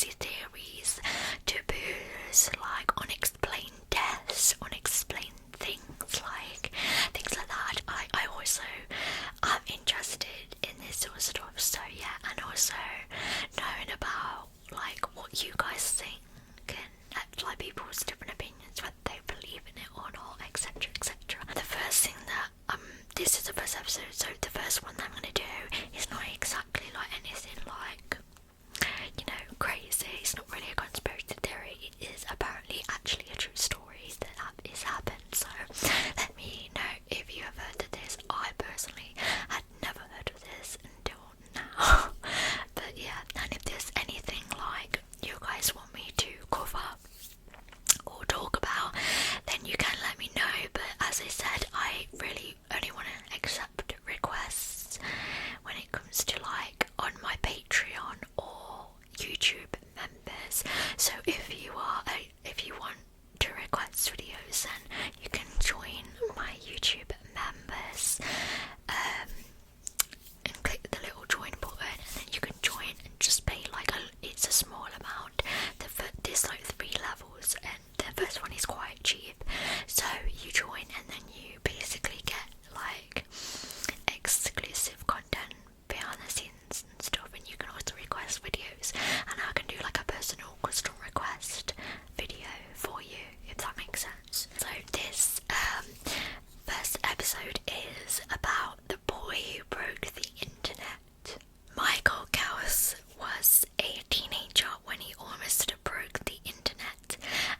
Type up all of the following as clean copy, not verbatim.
conspiracy theories, taboos, like unexplained deaths, unexplained things like that. I also am interested in this sort of stuff, so yeah, and also knowing about like what you guys think and like people's different opinions, whether they believe in it or not, etc, etc. The first thing that this is the first episode, so the first one that I'm gonna do is not exactly like anything like, you know, crazy. It's not really a conspiracy theory. It is apparently actually a true story that is happened. So let me know if you have heard of this. I personally had never heard of this until now. But yeah, and if there's anything like you guys want me to cover or talk about, then you can let me know. But as I said, I really only want to accept requests when it comes to like on my Patreon or YouTube members. So if you want to request videos, then you can join my YouTube members and click the little join button, and then you can join and just pay like it's a small amount. There's like 3 levels, and the first one is quite cheap. So you join, and then you basically get like exclusive content behind the scenes and stuff, and you can also request videos, and I can do like a personal custom request video for you, if that makes sense. So this first episode is about the boy who broke the internet. Michael Gauss was a teenager when he almost broke the internet.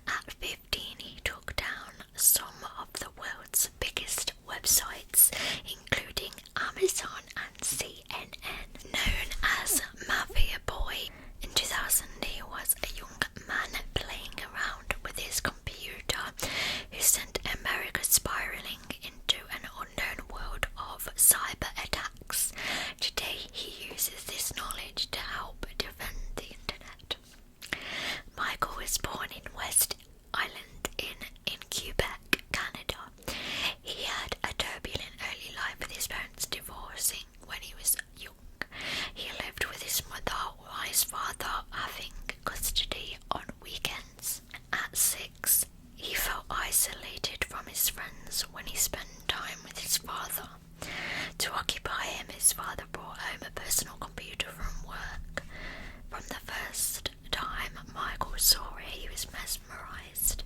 At 15, he took down some of the world's biggest websites, including Amazon and CNN. Known as Mafia Boy, in 2000 he was a young man playing around with his computer who sent America spiraling into an unknown world of cyber attacks. Today he uses this knowledge to help defend the internet. Michael was born in West Island in Quebec, Canada. He had a turbulent early life with his parents divorcing when he was young. He lived with his mother while his father having custody on weekends. At 6, he felt isolated from his friends when he spent time with his father. To occupy him, his father brought home a personal computer from work. From the first time Michael saw it, he was mesmerised.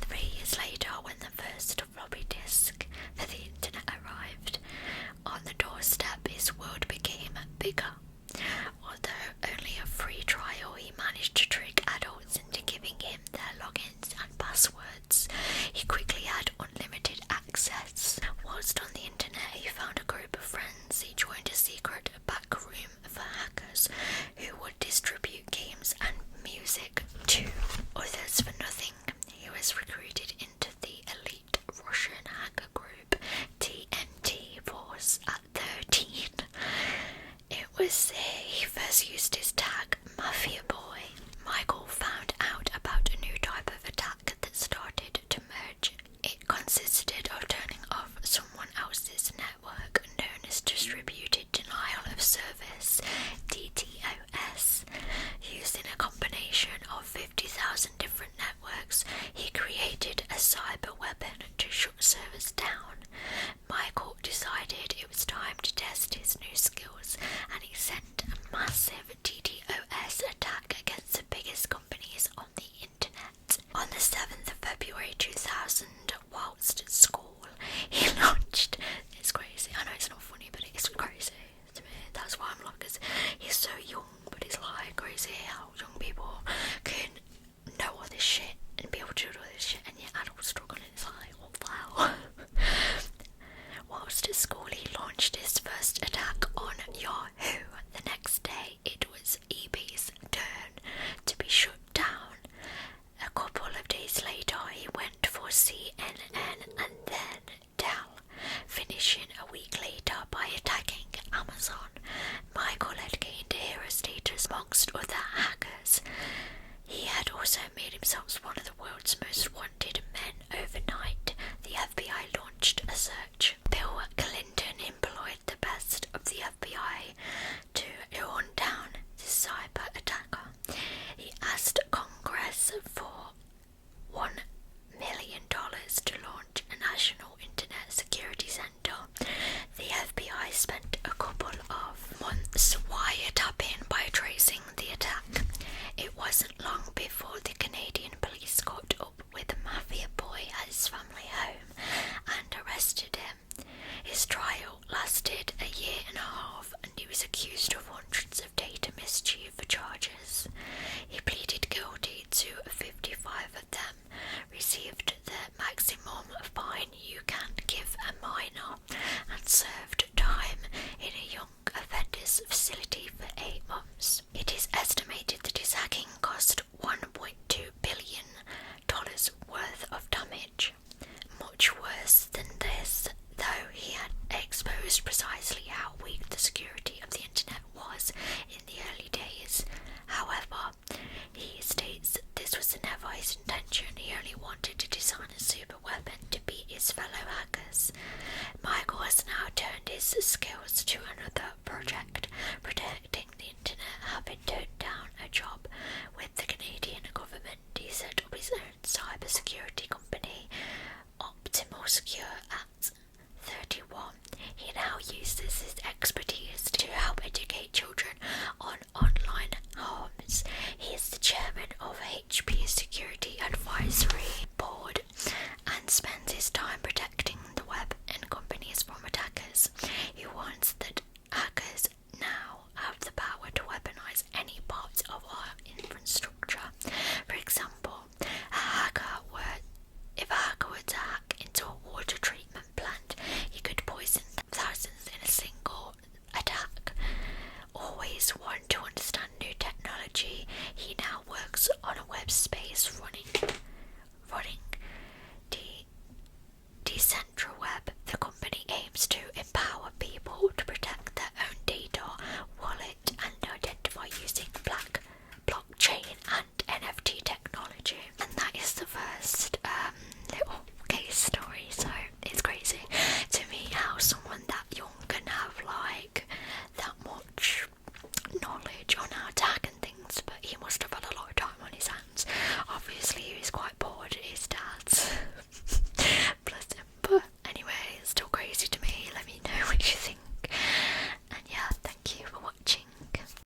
3 years later, when the first floppy disk for the internet arrived on the doorstep, his world became bigger. Although only a free his fellow hackers. Michael has now turned his skills to another project, protecting the internet, having turned down a job with the Canadian government. He set up his own cybersecurity company, Optimal Secure, at 31. He now uses his expertise to help educate children on online harms. He is the chairman of HP's Security Advisory Board and spends his time protecting the web and companies from attackers. He warns that hackers now have the power to weaponize any part of our infrastructure. For example, if a hacker were to hack into a water treatment plant, he could poison thousands in a single attack. Always wanting to understand new technology, he now works on a web space running decentralized